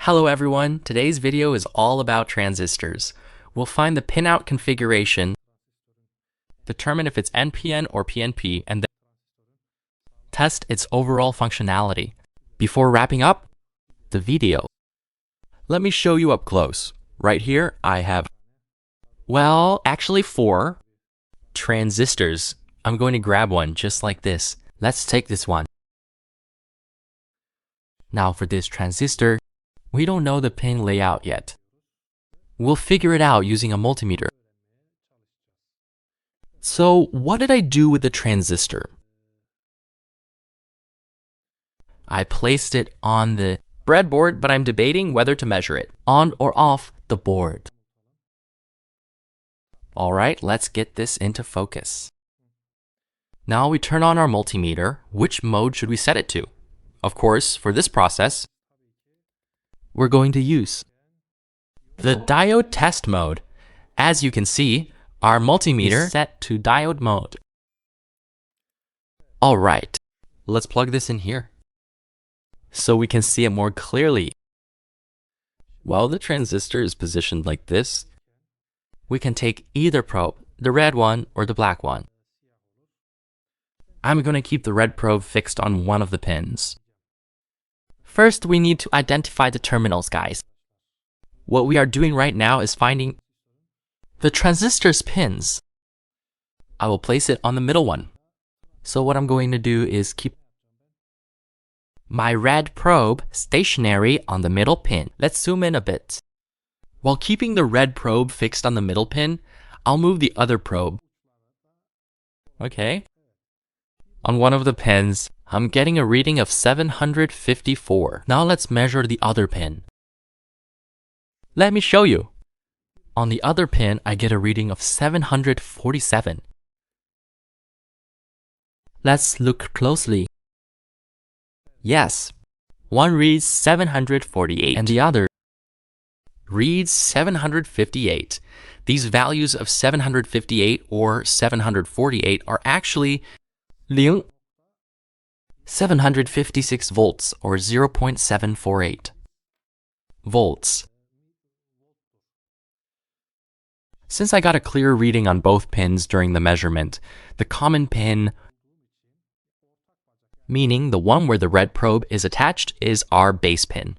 Hello everyone, today's video is all about transistors. We'll find the pinout configuration, determine if it's NPN or PNP, and then test its overall functionality. Before wrapping up the video, let me show you up close. Right here I have, actually 4 transistors. I'm going to grab one just like this. Let's take this one. Now for this transistor, we don't know the pin layout yet. We'll figure it out using a multimeter. So what did I do with the transistor? I placed it on the breadboard, but I'm debating whether to measure it on or off the board. Alright, let's get this into focus. Now we turn on our multimeter. Which mode should we set it to? Of course, for this process, we're going to use the diode test mode. As you can see, our multimeter is set to diode mode. Alright, let's plug this in here so we can see it more clearly. While the transistor is positioned like this, we can take either probe, the red one or the black one. I'm going to keep the red probe fixed on one of the pins. First, we need to identify the terminals, guys. What we are doing right now is finding the transistor's pins. I will place it on the middle one. So what I'm going to do is keep my red probe stationary on the middle pin. Let's zoom in a bit. While keeping the red probe fixed on the middle pin, I'll move the other probe. Okay. On one of the pins, I'm getting a reading of 754. Now let's measure the other pin. Let me show you. On the other pin, I get a reading of 747. Let's look closely. Yes, one reads 748 and the other reads 758. These values of 758 or 748 are actually 756 volts or 0.748 volts. Since I got a clear reading on both pins during the measurement, the common pin, meaning the one where the red probe is attached, is our base pin.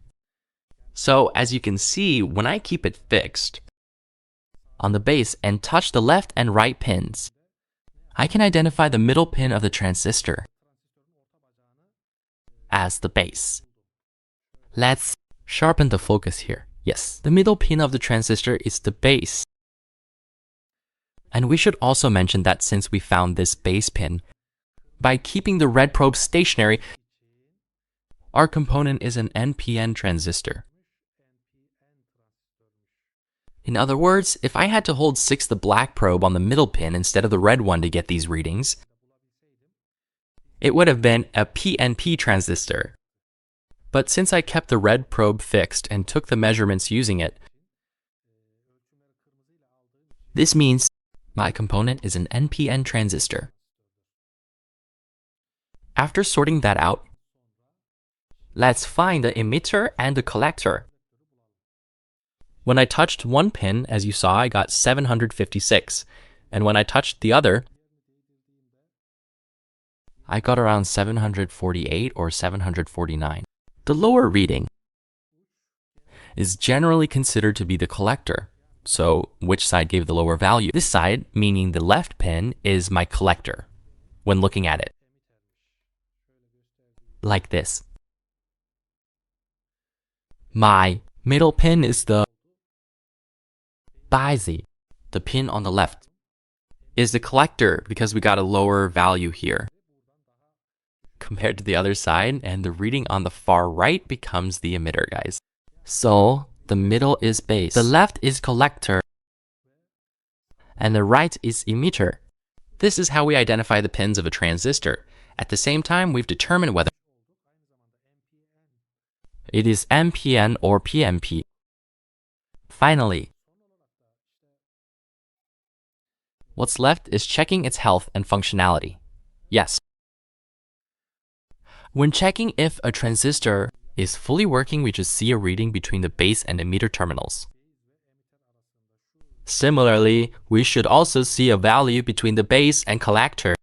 So as you can see, when I keep it fixed on the base and touch the left and right pins, I can identify the middle pin of the transistor as the base. Let's sharpen the focus here. Yes, the middle pin of the transistor is the base. And we should also mention that since we found this base pin, by keeping the red probe stationary, our component is an NPN transistor. In other words, if I had to hold 6 the black probe on the middle pin instead of the red one to get these readings, it would have been a PNP transistor. But since I kept the red probe fixed and took the measurements using it, this means my component is an NPN transistor. After sorting that out, let's find the emitter and the collector. When I touched one pin, as you saw, I got 756. And when I touched the other, I got around 748 or 749. The lower reading is generally considered to be the collector. So which side gave the lower value? This side, meaning the left pin, is my collector when looking at it. Like this. My middle pin is the biasy. The pin on the left is the collector because we got a lower value here compared to the other side, and the reading on the far right becomes the emitter, guys. So the middle is base, the left is collector, and the right is emitter. This is how we identify the pins of a transistor. At the same time, we've determined whether it is NPN or PNP. Finally, what's left is checking its health and functionality. Yes. When checking if a transistor is fully working, we just see a reading between the base and emitter terminals. Similarly, we should also see a value between the base and collector.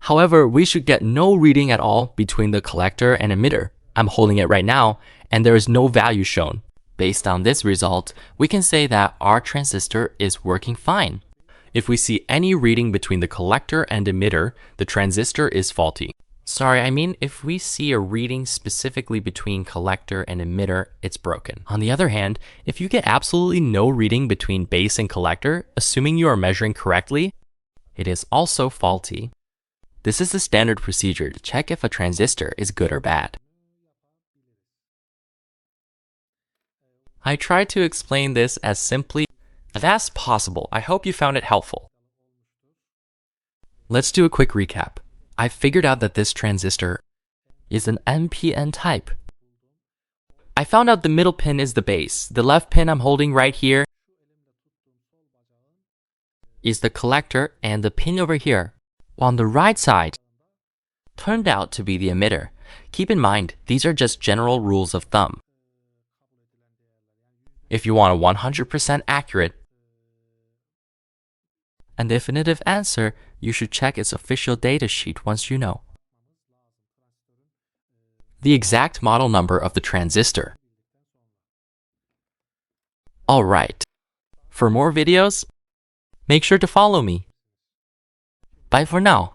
However, we should get no reading at all between the collector and emitter. I'm holding it right now, and there is no value shown. Based on this result, we can say that our transistor is working fine. If we see any reading between the collector and emitter, the transistor is faulty. Sorry, I mean if we see a reading specifically between collector and emitter, it's broken. On the other hand, if you get absolutely no reading between base and collector, assuming you are measuring correctly, it is also faulty. This is the standard procedure to check if a transistor is good or bad. I tried to explain this as simply as possible. I hope you found it helpful. Let's do a quick recap. I figured out that this transistor is an PNP type. I found out the middle pin is the base. The left pin I'm holding right here is the collector, and the pin over here on the right side turned out to be the emitter. Keep in mind, these are just general rules of thumb. If you want a 100% accurate and definitive answer, you should check its official datasheet once you know the exact model number of the transistor. Alright, for more videos, make sure to follow me. Bye for now.